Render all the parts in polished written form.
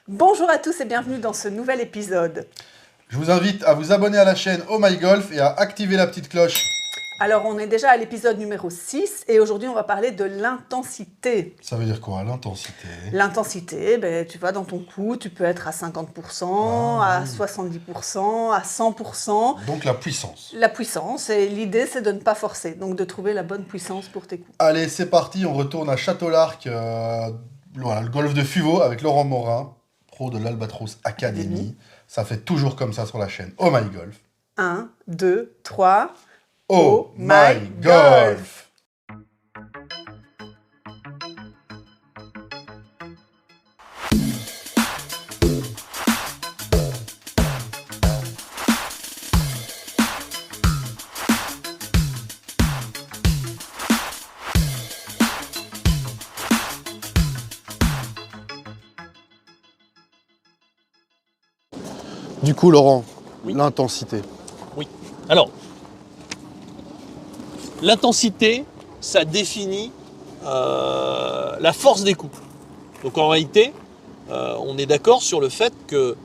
Bonjour à tous et bienvenue dans ce nouvel épisode. Je vous invite à vous abonner à la chaîne Oh My Golf et à activer la petite cloche. Alors on est déjà à l'épisode numéro 6 et aujourd'hui on va parler de l'intensité. Ça veut dire quoi, l'intensité? L'intensité, tu vois, dans ton coup, tu peux être à 50%, à 70%, à 100%. Donc la puissance. La puissance, et l'idée c'est de ne pas forcer, donc de trouver la bonne puissance pour tes coups. Allez, c'est parti, on retourne à Château-Larc, voilà, le golf de Fuveau avec Laurent Morin, pro de l'Albatros Academy. Ça fait toujours comme ça sur la chaîne Oh My Golf. 1, 2, 3... Oh My Golf. Du coup, Laurent, l'intensité. Oui. Alors, l'intensité, ça définit la force des coups. Donc en réalité, on est d'accord sur le fait que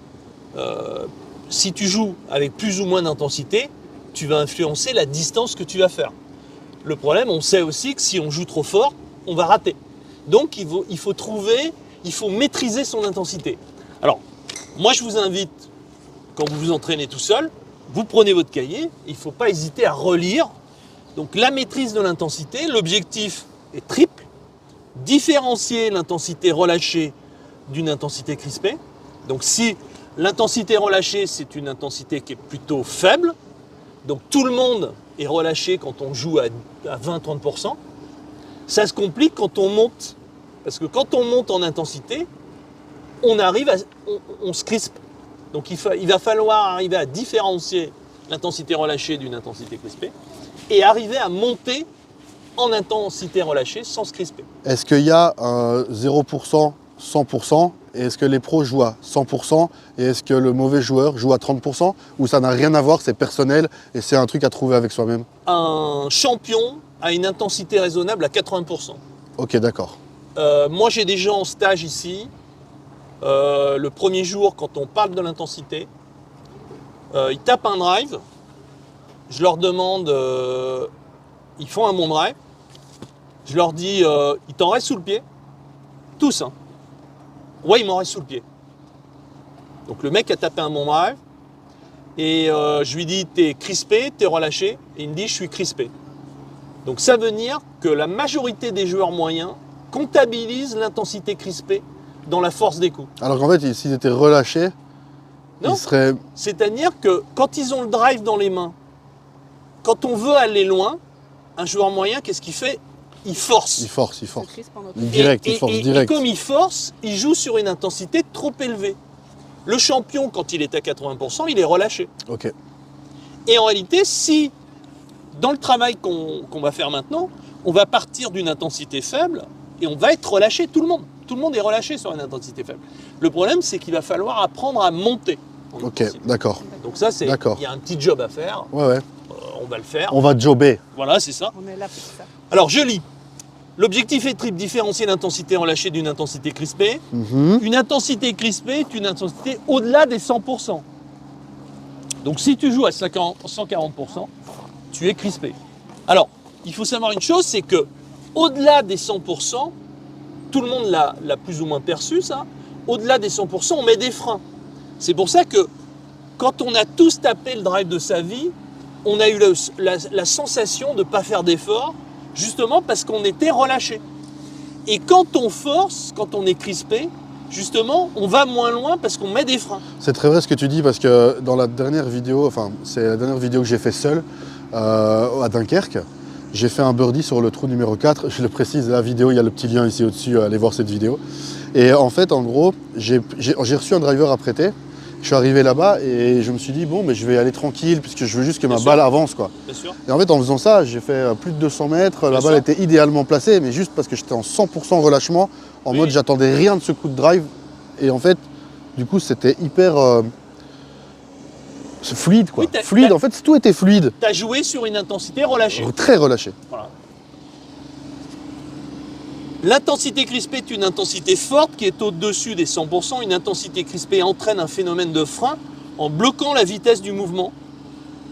si tu joues avec plus ou moins d'intensité, tu vas influencer la distance que tu vas faire. Le problème, on sait aussi que si on joue trop fort, on va rater. Donc il faut maîtriser son intensité. Alors, moi je vous invite, quand vous vous entraînez tout seul, vous prenez votre cahier, il ne faut pas hésiter à relire. Donc la maîtrise de l'intensité, l'objectif est triple. Différencier l'intensité relâchée d'une intensité crispée. Donc si l'intensité relâchée, c'est une intensité qui est plutôt faible, donc tout le monde est relâché quand on joue à 20-30%, ça se complique quand on monte. Parce que quand on monte en intensité, on se crispe. Donc il va falloir arriver à différencier l'intensité relâchée d'une intensité crispée et arriver à monter en intensité relâchée sans se crisper. Est-ce qu'il y a 0%, 100% et est-ce que les pros jouent à 100% et est-ce que le mauvais joueur joue à 30% ou ça n'a rien à voir, c'est personnel et c'est un truc à trouver avec soi-même? Un champion a une intensité raisonnable à 80%. Ok, d'accord. Moi j'ai des gens en stage ici. Le premier jour, quand on parle de l'intensité, ils tapent un drive. Je leur demande, ils font un bon drive. Je leur dis, il t'en reste sous le pied? Tous, hein. Ouais, il m'en reste sous le pied. Donc le mec a tapé un bon drive. Et je lui dis, t'es crispé, t'es relâché? Et il me dit, je suis crispé. Donc ça veut dire que la majorité des joueurs moyens comptabilisent l'intensité crispée dans la force des coups. Alors qu'en fait, s'ils étaient relâchés, Non, ils seraient... c'est-à-dire que quand ils ont le drive dans les mains, quand on veut aller loin, un joueur moyen, qu'est-ce qu'il fait? Il force. Il force. Se crispe en autre. Direct, il force direct. Et comme il force, il joue sur une intensité trop élevée. Le champion, quand il est à 80%, il est relâché. Ok. Et en réalité, si, dans le travail qu'on va faire maintenant, on va partir d'une intensité faible et on va être relâché, tout le monde. Tout le monde est relâché sur une intensité faible. Le problème, c'est qu'il va falloir apprendre à monter. Ok, d'accord. Donc ça, il y a un petit job à faire. Ouais. On va le faire. On va jobber. Voilà, c'est ça. On est là pour ça. Alors, je lis. L'objectif est triple, différencier l'intensité relâchée d'une intensité crispée. Une intensité crispée est une intensité au-delà des 100%. Donc, si tu joues à 140%, tu es crispé. Alors, il faut savoir une chose, c'est que au-delà des 100%, tout le monde l'a plus ou moins perçu, ça. Au-delà des 100%, on met des freins. C'est pour ça que quand on a tous tapé le drive de sa vie, on a eu la sensation de ne pas faire d'effort, justement parce qu'on était relâché. Et quand on force, quand on est crispé, justement, on va moins loin parce qu'on met des freins. C'est très vrai ce que tu dis parce que dans la dernière vidéo, enfin c'est la dernière vidéo que j'ai fait seul à Dunkerque, j'ai fait un birdie sur le trou numéro 4, je le précise, la vidéo, il y a le petit lien ici au-dessus, allez voir cette vidéo. Et en fait, en gros, j'ai reçu un driver à prêter, je suis arrivé là-bas et je me suis dit, bon, mais je vais aller tranquille puisque je veux juste que ma balle avance, quoi. Bien sûr. Et en fait, en faisant ça, j'ai fait plus de 200 mètres, la balle était idéalement placée, mais juste parce que j'étais en 100% relâchement, en mode j'attendais rien de ce coup de drive. Et en fait, du coup, c'était hyper... c'est fluide, quoi. Oui, fluide, en fait, tout était fluide. Tu as joué sur une intensité relâchée. Très relâché. Voilà. L'intensité crispée est une intensité forte qui est au-dessus des 100%. Une intensité crispée entraîne un phénomène de frein en bloquant la vitesse du mouvement.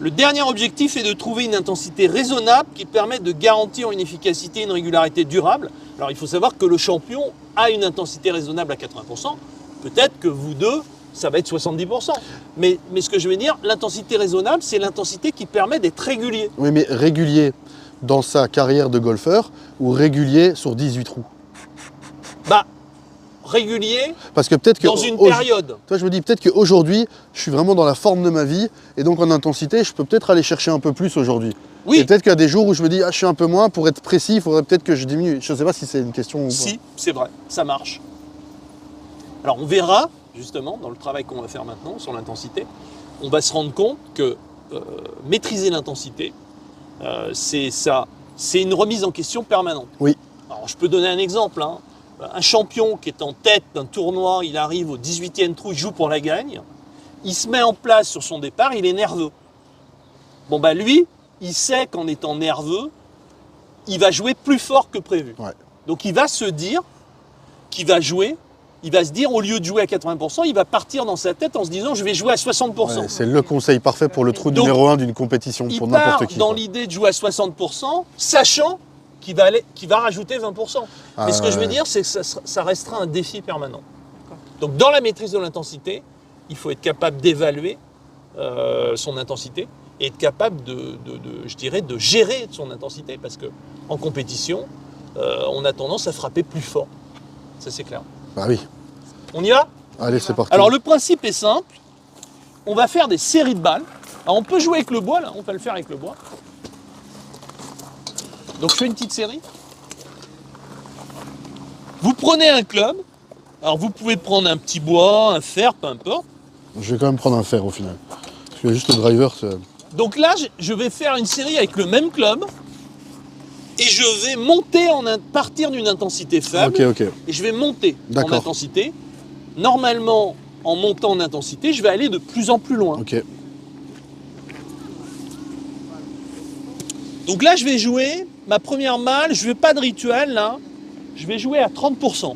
Le dernier objectif est de trouver une intensité raisonnable qui permette de garantir une efficacité et une régularité durable. Alors il faut savoir que le champion a une intensité raisonnable à 80%. Peut-être que vous deux, ça va être 70%. Mais ce que je veux dire, l'intensité raisonnable, c'est l'intensité qui permet d'être régulier. Oui, mais régulier dans sa carrière de golfeur ou régulier sur 18 trous? Bah, régulier Parce que peut-être que dans une période. Toi, je me dis peut-être qu'aujourd'hui, je suis vraiment dans la forme de ma vie et donc en intensité, je peux peut-être aller chercher un peu plus aujourd'hui. Oui. Et peut-être qu'il y a des jours où je me dis, ah, je suis un peu moins, pour être précis, il faudrait peut-être que je diminue. Je ne sais pas si c'est une question ou pas. Si, c'est vrai, ça marche. Alors on verra, justement, dans le travail qu'on va faire maintenant sur l'intensité, on va se rendre compte que maîtriser l'intensité, c'est une remise en question permanente. Oui. Alors je peux donner un exemple. Hein. Un champion qui est en tête d'un tournoi, il arrive au 18e trou, il joue pour la gagne, il se met en place sur son départ, il est nerveux. Bon bah lui, il sait qu'en étant nerveux, il va jouer plus fort que prévu. Ouais. Donc il va se dire qu'il va jouer, il va se dire au lieu de jouer à 80%, il va partir dans sa tête en se disant je vais jouer à 60%. Ouais, c'est le conseil parfait pour le trou Donc, numéro 1 d'une compétition, pour n'importe qui. Il part dans l'idée de jouer à 60%, sachant qu'il va rajouter 20%. Mais ce que je veux dire, c'est que ça restera un défi permanent. Donc dans la maîtrise de l'intensité, il faut être capable d'évaluer son intensité et être capable je dirais, de gérer son intensité. Parce qu'en compétition, on a tendance à frapper plus fort. Ça, c'est clair. Bah oui. On y va? Allez, c'est parti. Alors le principe est simple. On va faire des séries de balles. Alors on peut jouer avec le bois, là. On peut le faire avec le bois. Donc je fais une petite série. Vous prenez un club. Alors vous pouvez prendre un petit bois, un fer, peu importe. Je vais quand même prendre un fer au final. Parce que juste le driver, c'est... Donc là, je vais faire une série avec le même club. Et je vais monter partir d'une intensité faible. Ok. Et je vais monter en D'accord. intensité. Normalement, en montant en intensité, je vais aller de plus en plus loin. Ok. Donc là, je vais jouer ma première malle. Je ne veux pas de rituel, là. Je vais jouer à 30%.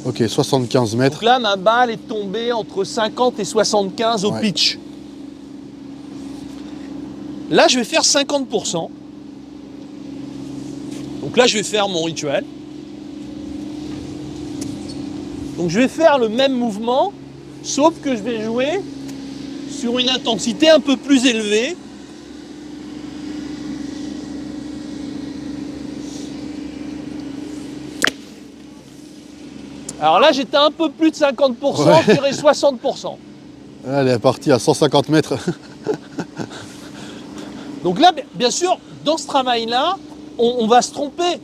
Ok, 75 mètres. Donc là, ma balle est tombée entre 50 et 75 au pitch. Là, je vais faire 50%. Donc là, je vais faire mon rituel. Donc je vais faire le même mouvement, sauf que je vais jouer sur une intensité un peu plus élevée. Alors là, j'étais un peu plus de 50%, je dirais 60%. Elle est partie à 150 mètres. Donc là, bien sûr, dans ce travail-là, on va se tromper.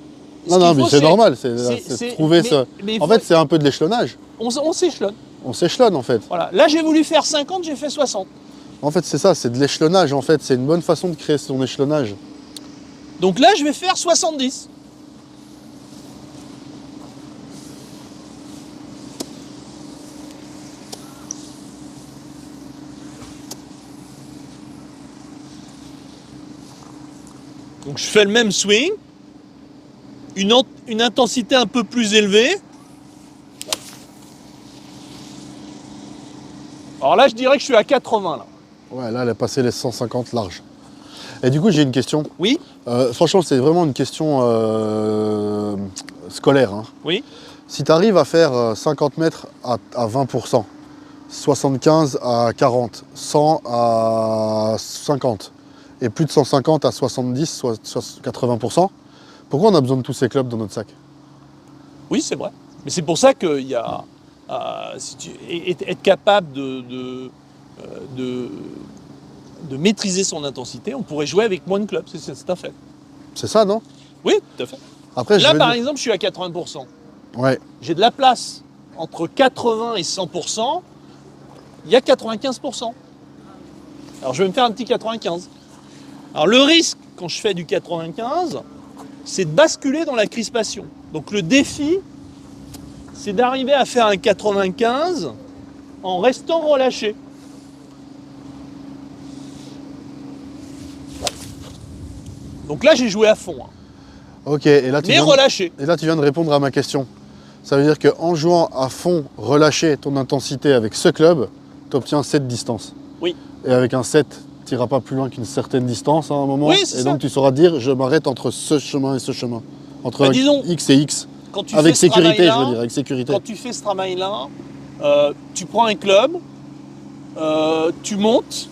Non, mais c'est normal, c'est trouver ça. En fait, c'est un peu de l'échelonnage. On s'échelonne. On s'échelonne en fait. Voilà. Là, j'ai voulu faire 50, j'ai fait 60. En fait, c'est ça, c'est de l'échelonnage en fait. C'est une bonne façon de créer son échelonnage. Donc là, je vais faire 70. Donc je fais le même swing, une intensité un peu plus élevée. Alors là, je dirais que je suis à 80 là. Ouais, là, elle a passé les 150 larges. Et du coup, j'ai une question. Oui. Franchement, c'est vraiment une question scolaire. Hein. Oui. Si tu arrives à faire 50 mètres à 20%, 75 à 40, 100 à 50, et plus de 150 à 70, soit 80%, pourquoi on a besoin de tous ces clubs dans notre sac? Oui, c'est vrai. Mais c'est pour ça qu'il y a être capable de maîtriser son intensité, on pourrait jouer avec moins de clubs, c'est un fait. C'est ça, non? Oui, tout à fait. Après, là, par exemple, je suis à 80%. Ouais. J'ai de la place. Entre 80 et 100%, il y a 95%. Alors, je vais me faire un petit 95. Alors, le risque, quand je fais du 95, c'est de basculer dans la crispation. Donc, le défi, c'est d'arriver à faire un 95 en restant relâché. Donc là, j'ai joué à fond. Hein. Ok, et là, Mais relâché. et là tu viens de répondre à ma question. Ça veut dire qu'en jouant à fond, relâché ton intensité avec ce club, tu obtiens cette distance. Oui. Et avec un 7, tu n'iras pas plus loin qu'une certaine distance à un moment. Oui, c'est et ça. donc tu sauras dire, je m'arrête entre ce chemin et ce chemin. Entre disons, X et X. Quand tu Avec fais ce sécurité, je travail-là, veux dire, avec sécurité. Quand tu fais ce travail-là, tu prends un club, tu montes,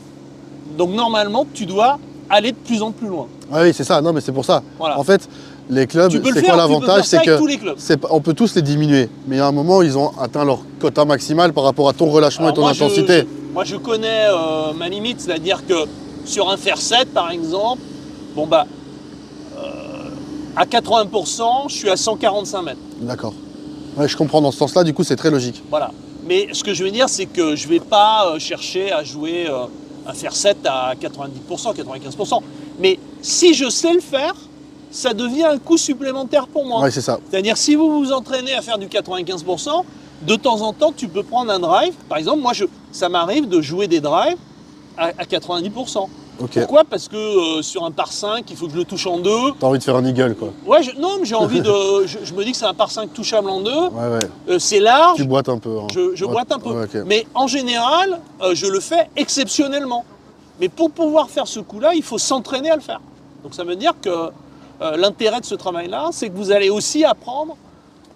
donc normalement, tu dois aller de plus en plus loin. Ah oui, c'est ça. Non, mais c'est pour ça. Voilà. En fait, les clubs, Tu peux le c'est faire, quoi tu peux l'avantage? faire ça C'est avec que tous les clubs. on peut tous les diminuer. Mais à un moment, ils ont atteint leur quota maximal par rapport à ton relâchement Alors et ton moi, intensité. Moi, je connais ma limite, c'est-à-dire que sur un fer 7, par exemple, bon bah, à 80%, je suis à 145 mètres. D'accord. Ouais, je comprends dans ce sens-là, du coup, c'est très logique. Voilà. Mais ce que je veux dire, c'est que je ne vais pas chercher à jouer un fer 7 à 90%, 95%. Mais si je sais le faire, ça devient un coût supplémentaire pour moi. Ouais, c'est ça. C'est-à-dire, si vous vous entraînez à faire du 95%, de temps en temps, tu peux prendre un drive. Par exemple, moi, ça m'arrive de jouer des drives à 90%. Ok. Pourquoi? Parce que sur un par 5, il faut que je le touche en deux. T'as envie de faire un eagle, quoi. Ouais, non, mais j'ai envie de... je me dis que c'est un par 5 touchable en deux. Ouais, ouais. C'est large. Tu boites un peu. Hein. Je Ouais, boite un peu. ouais, ok. Mais en général, je le fais exceptionnellement. Mais pour pouvoir faire ce coup-là, il faut s'entraîner à le faire. Donc ça veut dire que l'intérêt de ce travail-là, c'est que vous allez aussi apprendre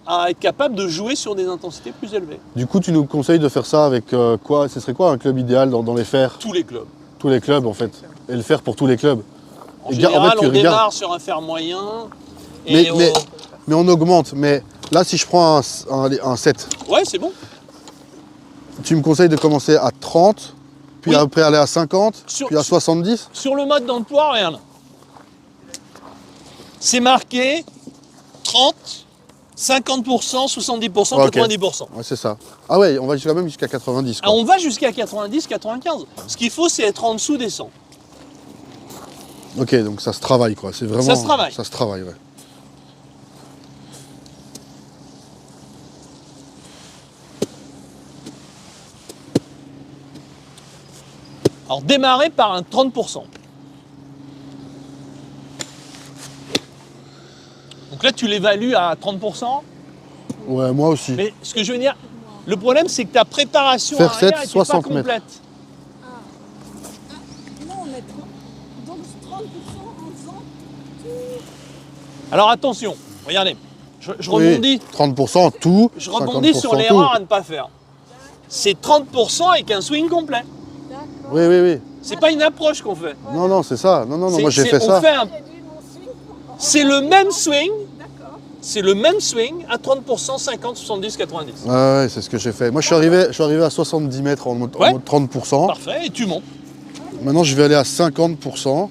à être capable de jouer sur des intensités plus élevées. Du coup, tu nous conseilles de faire ça avec quoi? Ce serait quoi un club idéal dans les fers? Tous les clubs. Tous les clubs, en fait. Et le faire pour tous les clubs. En Et général, tu on regardes- démarre sur un fer moyen. Mais, Et mais on augmente. Mais là, si je prends un 7, Ouais, c'est bon. tu me conseilles de commencer à 30, puis Oui. après aller à 50, Sur- puis à 70? Sur le mode d'emploi, regarde. C'est marqué 30, 50%, 70%, Ouais, ok. 90%. Ouais, c'est ça. Ah ouais, on va quand même jusqu'à 90. Ah, Quoi. on va jusqu'à 90, 95. Ce qu'il faut, c'est être en dessous des 100. Ok, donc ça se travaille, quoi. C'est vraiment. Ça se travaille. Ça se travaille, ouais. Alors, démarrer par un 30%. Donc là, tu l'évalues à 30%. Ouais, moi aussi. Mais ce que je veux dire, le problème, c'est que ta préparation Faire arrière 7, n'était pas 60 mètres. complète. Non, on met 30, donc 30% en faisant tout. Alors attention, regardez, je Oui, rebondis, 30% tout. je rebondis sur 50% l'erreur tout. à ne pas faire. C'est 30% avec un swing complet. D'accord. Oui, oui, oui. C'est pas une approche qu'on fait. Non, non, c'est ça. Non, non, non, C'est- moi j'ai c'est- fait on ça. fait un- Réduit mon swing. C'est le même swing, D'accord. c'est le même swing à 30%, 50, 70, 90. Ouais, ouais, c'est ce que j'ai fait. Moi, je suis arrivé à 70 mètres en mode, Ouais. 30%. Parfait, et tu montes. Maintenant, je vais aller à 50%.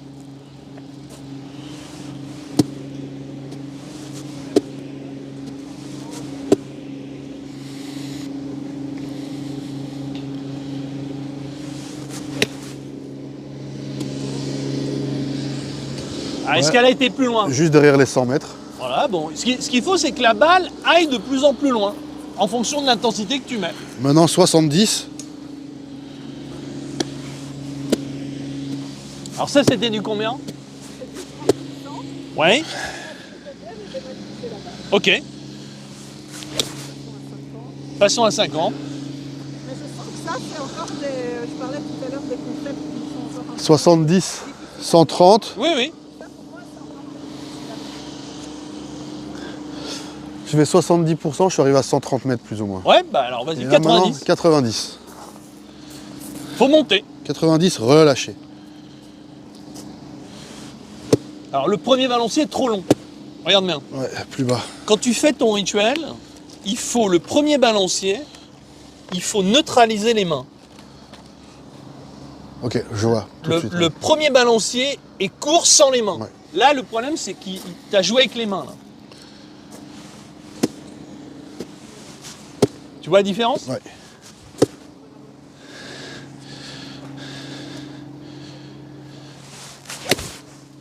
Ah, est-ce Ouais. qu'elle a été plus loin? Juste derrière les 100 mètres. Voilà, bon. Ce qu'il faut, c'est que la balle aille de plus en plus loin, en fonction de l'intensité que tu mets. Maintenant, 70. Alors ça, c'était du combien? Ouais. Ok. Passons à 50. Mais je sens que ça, c'est encore des. Je parlais tout à l'heure des concepts qui sont encore un peu 70, 130. Oui, oui. Je vais 70%, je suis arrivé à 130 mètres plus ou moins. Ouais, bah alors vas-y, Et là, maintenant, 90. 90. Faut monter. 90, relâché. Alors le premier balancier est trop long. Regarde bien. Ouais, plus bas. Quand tu fais ton rituel, il faut le premier balancier, il faut neutraliser les mains. Ok, je vois. Tout de Le, suite. le premier balancier est court sans les mains. Ouais. Là, le problème, c'est qu'il t'a joué avec les mains. Là. Tu vois la différence? Ouais.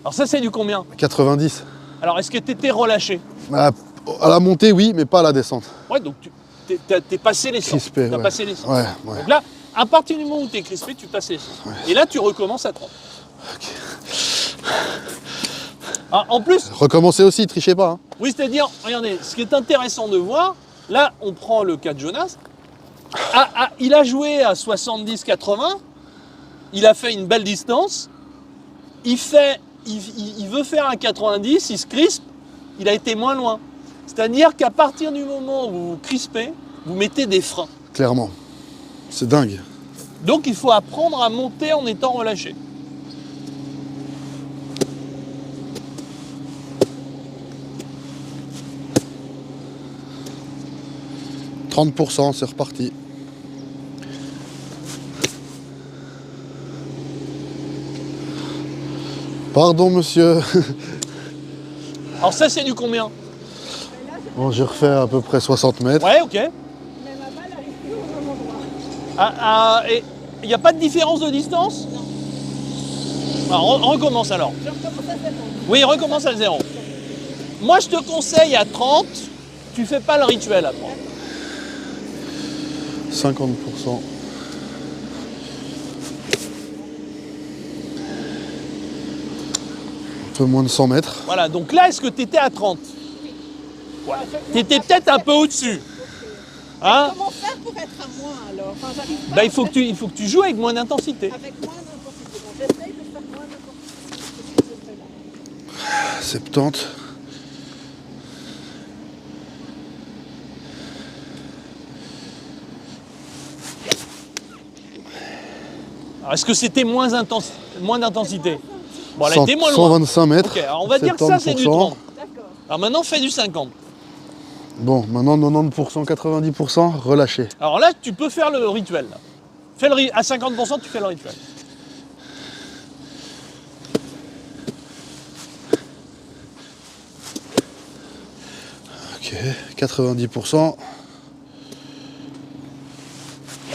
Alors ça, c'est du combien? 90. Alors, est-ce que tu étais relâché? À la montée, oui, mais pas à la descente. Ouais, donc t'es passé les 100. Crispé. T'as Ouais. passé les 100. Ouais, ouais. Donc là, à partir du moment où tu es crispé, tu passes les 100. Et là, tu recommences à 30. Ah, en plus, Recommencez aussi, trichez pas. Hein. oui, c'est-à-dire, regardez, ce qui est intéressant de voir, là, on prend le cas de Jonas. Il a joué à 70-80, il a fait une belle distance, il veut faire un 90, il se crispe, il a été moins loin. C'est-à-dire qu'à partir du moment où vous vous crispez, vous mettez des freins. Clairement. C'est dingue. Donc il faut apprendre à monter en étant relâché. « 30%, c'est reparti. Pardon, monsieur. Alors ça, c'est du combien? Bon, j'ai refait à peu près 60 mètres. Ouais, ok. Mais la balle arrive plus au même endroit. Et il n'y a pas de différence de distance? Alors, recommence alors. Je recommence à 7 ans. Oui, recommence à 0. Moi, je te conseille à 30, tu fais pas le rituel à 30. 50%. Un peu moins de 100 mètres. Voilà, donc là, est-ce que tu étais à 30? Ouais. Tu étais peut-être un peu au-dessus. Hein? Comment faire pour être à moins alors? Enfin, j'arrive pas Bah, il faut que tu joues avec moins d'intensité. avec moins d'intensité. Bon, j'essaye de faire moins d'intensité que ce que je fais là. 70. Alors, est-ce que c'était moins d'intensité? Bon, elle a été moins loin. 125 mètres. Ok, alors on va dire que ça, c'est du 30. D'accord. Alors maintenant, fais du 50. Bon, maintenant 90%, 90%, relâché. Alors là, tu peux faire le rituel. Là. Fais à 50%, tu fais le rituel. Ok, 90%.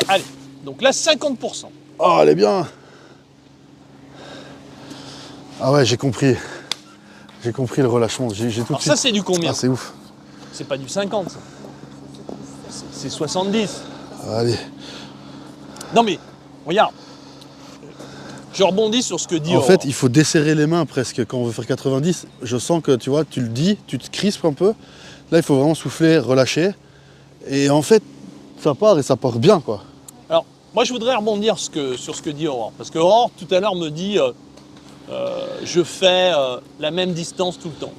Allez, donc là, 50%. Oh, elle est bien. Ah ouais, j'ai compris. J'ai compris le relâchement. J'ai tout de Alors suite. ça, c'est du combien? Ah, c'est ouf. C'est pas du 50, ça. C'est 70. Allez. Non mais, regarde. Je rebondis sur ce que dit En Aurore. fait, il faut desserrer les mains presque quand on veut faire 90. Je sens que tu vois, tu le dis, tu te crispes un peu. Là, il faut vraiment souffler, relâcher. Et en fait, ça part et ça part bien, quoi. Alors, moi, je voudrais rebondir sur ce que dit Aurore. Parce que Aurore, tout à l'heure, me dit je fais la même distance tout le temps.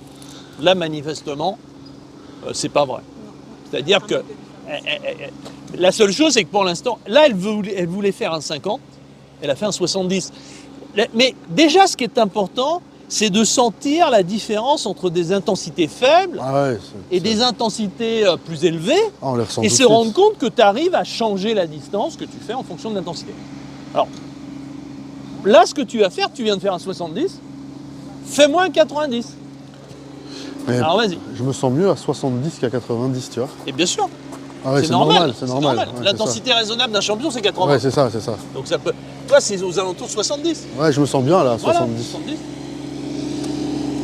Là, manifestement, c'est pas vrai. C'est-à-dire que la seule chose, c'est que pour l'instant, là, elle voulait faire un 50, elle a fait un 70. Mais déjà, ce qui est important, c'est de sentir la différence entre des intensités faibles Ah ouais, et des intensités plus élevées, Ah, on les ressent et tout de se suite. rendre compte que tu arrives à changer la distance que tu fais en fonction de l'intensité. Alors, là, ce que tu vas faire, tu viens de faire un 70, fais-moi un 90. Mais Alors vas-y. je me sens mieux à 70 qu'à 90, tu vois. Et bien sûr, Ah ouais, c'est normal. c'est normal. Ouais, c'est ça. L'intensité raisonnable d'un champion, c'est 80. Ouais, c'est ça, c'est ça. Donc ça peut. Toi, c'est aux alentours de 70. Ouais, je me sens bien là, à Voilà, 70. 70.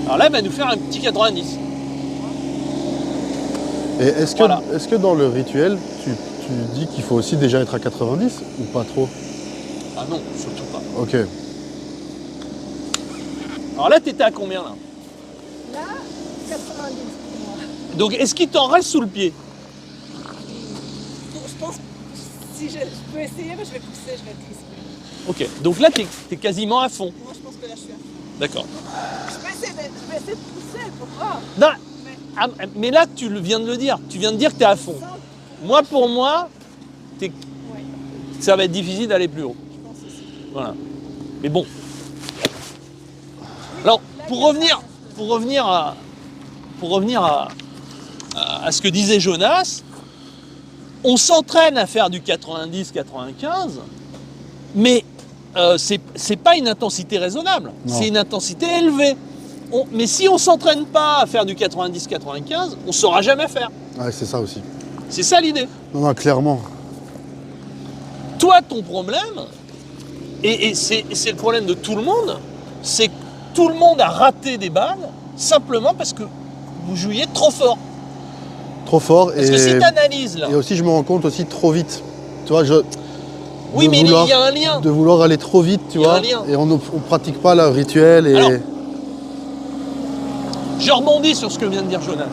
Alors là, il va nous faire un petit 90. Et est-ce que, Voilà. est-ce que dans le rituel, tu dis qu'il faut aussi déjà être à 90 ou pas trop? Ah non, surtout pas. Ok. Alors là, t'étais à combien là? Là, 90 pour moi. Donc est-ce qu'il t'en reste sous le pied? Je pense que si je peux essayer, mais je vais pousser, je vais crisper. Ok, donc là, t'es quasiment à fond. Moi, je pense que là, je suis à fond. D'accord. Je vais essayer de pousser pour voir. Non, mais là, viens de le dire. Tu viens de dire que t'es à fond. Moi, pour moi, Ouais, ça va être difficile d'aller plus haut. je pense aussi. Voilà. Mais bon. Alors, pour revenir à ce que disait Jonas, on s'entraîne à faire du 90-95, mais c'est pas une intensité raisonnable, Non. c'est une intensité élevée. Mais si on s'entraîne pas à faire du 90-95, on saura jamais faire. Ouais, c'est ça aussi. C'est ça l'idée. Non, non, clairement. Toi, ton problème, et c'est le problème de tout le monde, c'est que tout le monde a raté des balles simplement parce que vous jouiez trop fort. Trop fort. Parce que si tu analyses là, Et aussi, je me rends compte aussi trop vite. Tu vois, oui, de mais vouloir- il y a un lien. de vouloir aller trop vite, tu Il y a vois. un lien. Et on pratique pas le rituel. Et... Alors, Je rebondis sur ce que vient de dire Jonas.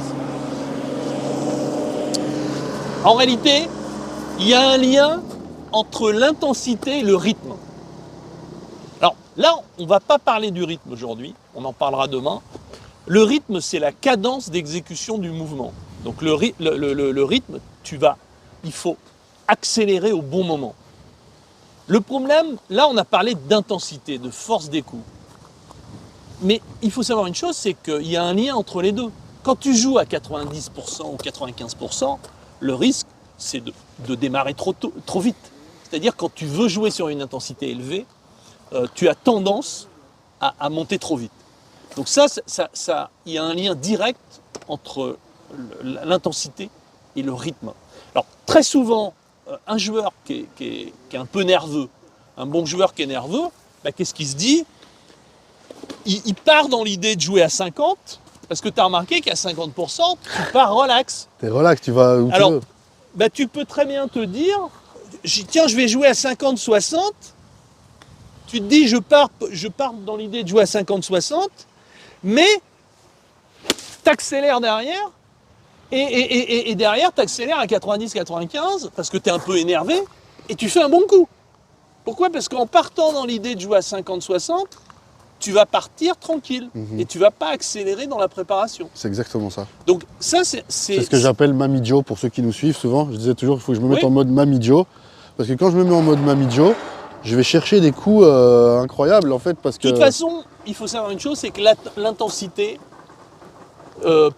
En réalité, il y a un lien entre l'intensité et le rythme. Alors là, on ne va pas parler du rythme aujourd'hui, on en parlera demain. Le rythme, c'est la cadence d'exécution du mouvement. Donc le rythme, il faut accélérer au bon moment. Le problème, là on a parlé d'intensité, de force des coups. Mais il faut savoir une chose, c'est qu'il y a un lien entre les deux. Quand tu joues à 90% ou 95%, le risque, c'est de démarrer trop vite. C'est-à-dire quand tu veux jouer sur une intensité élevée, tu as tendance à monter trop vite. Donc il y a un lien direct entre l'intensité et le rythme. Alors très souvent, un joueur qui est un peu nerveux, un bon joueur qui est nerveux, bah, qu'est-ce qu'il se dit ? Il part dans l'idée de jouer à 50, parce que tu as remarqué qu'à 50%, tu pars relax. T'es relax, tu vas où tu veux. Bah, tu peux très bien te dire, tiens, je vais jouer à 50-60. Tu te dis, je pars dans l'idée de jouer à 50-60, mais tu accélères derrière, et derrière, tu accélères à 90-95, parce que tu es un peu énervé, et tu fais un bon coup. Pourquoi ? Parce qu'en partant dans l'idée de jouer à 50-60, tu vas partir tranquille, et tu ne vas pas accélérer dans la préparation. C'est exactement ça. Donc ça, c'est ce que j'appelle Mamie Joe pour ceux qui nous suivent souvent. Je disais toujours qu'il faut que je me mette en mode Mamie Joe, parce que quand je me mets en mode Mamie Joe, je vais chercher des coups incroyables en fait, parce que... De toute façon, il faut savoir une chose, c'est que l'intensité,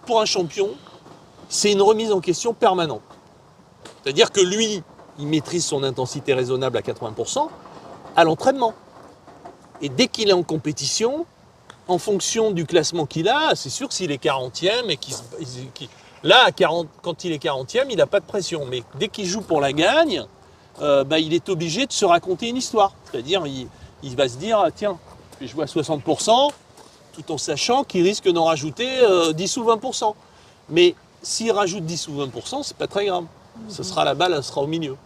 pour un champion, c'est une remise en question permanente. C'est-à-dire que lui, il maîtrise son intensité raisonnable à 80% à l'entraînement. Et dès qu'il est en compétition, en fonction du classement qu'il a, c'est sûr que s'il est 40e, là, quand il est 40e, il n'a pas de pression. Mais dès qu'il joue pour la gagne, il est obligé de se raconter une histoire. C'est-à-dire, il va se dire, tiens, je vais jouer à 60%, tout en sachant qu'il risque d'en rajouter 10 ou 20%. Mais s'il rajoute 10 ou 20%, c'est pas très grave. La balle, elle sera au milieu.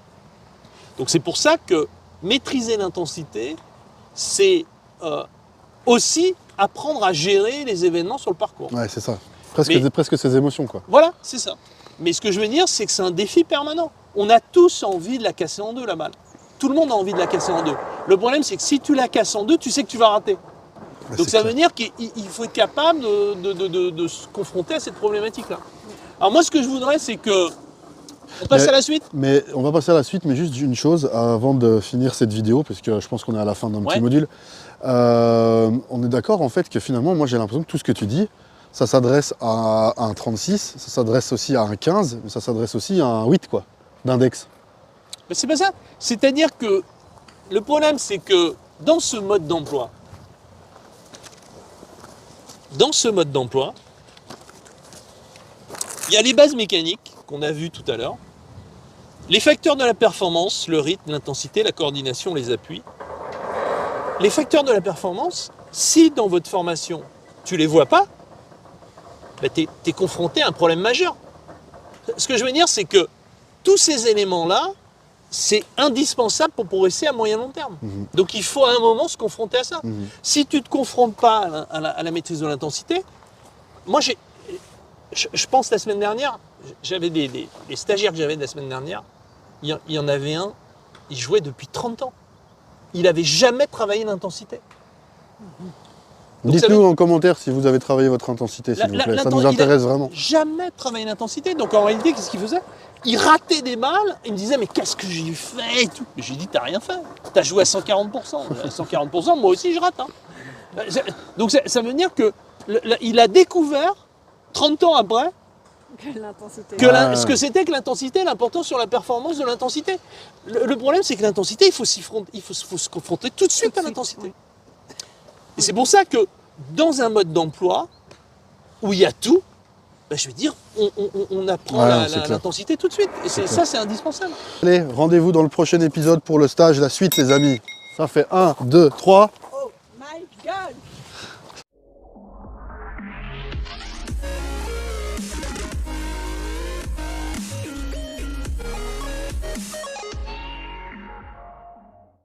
Donc c'est pour ça que maîtriser l'intensité, c'est aussi apprendre à gérer les événements sur le parcours. Ouais, c'est ça. Presque ses émotions, quoi. Voilà, c'est ça. Mais ce que je veux dire, c'est que c'est un défi permanent. On a tous envie de la casser en deux, la balle. Tout le monde a envie de la casser en deux. Le problème, c'est que si tu la casses en deux, tu sais que tu vas rater. Donc ça veut dire qu'il faut être capable de se confronter à cette problématique-là. Alors moi, ce que je voudrais, c'est que... On passe à la suite ? Mais on va passer à la suite, mais juste une chose avant de finir cette vidéo, parce que je pense qu'on est à la fin d'un petit module. On est d'accord en fait que finalement, moi j'ai l'impression que tout ce que tu dis, ça s'adresse à un 36, ça s'adresse aussi à un 15, mais ça s'adresse aussi à un 8 quoi, d'index. Mais c'est pas ça. C'est-à-dire que le problème, c'est que dans ce mode d'emploi, il y a les bases mécaniques qu'on a vues tout à l'heure, les facteurs de la performance, le rythme, l'intensité, la coordination, les appuis. Les facteurs de la performance, si dans votre formation, tu ne les vois pas, tu es confronté à un problème majeur. Ce que je veux dire, c'est que tous ces éléments-là, c'est indispensable pour progresser à moyen long terme. Donc il faut à un moment se confronter à ça. Si tu ne te confrontes pas à la maîtrise de l'intensité, moi je pense la semaine dernière, j'avais des stagiaires que j'avais de la semaine dernière, il y en avait un, il jouait depuis 30 ans. Il n'avait jamais travaillé l'intensité. Dites-nous en commentaire si vous avez travaillé votre intensité, s'il vous plaît. Ça nous intéresse vraiment. Jamais travaillé l'intensité. Donc en réalité, qu'est-ce qu'il faisait ? Il ratait des balles, il me disait mais qu'est-ce que j'ai fait et tout. Mais j'ai dit t'as rien fait. T'as joué à 140%. À 140%, moi aussi je rate. Hein. Donc ça veut dire qu'il a découvert 30 ans après ce que c'était que l'intensité, l'importance sur la performance de l'intensité. Le problème, c'est que l'intensité, il faut se confronter tout de suite à l'intensité. Et c'est pour ça que dans un mode d'emploi où il y a tout, je veux dire, on apprend l'intensité tout de suite. Et ça, c'est indispensable. Allez, rendez-vous dans le prochain épisode pour le stage, la suite, les amis. Ça fait 1, 2, 3.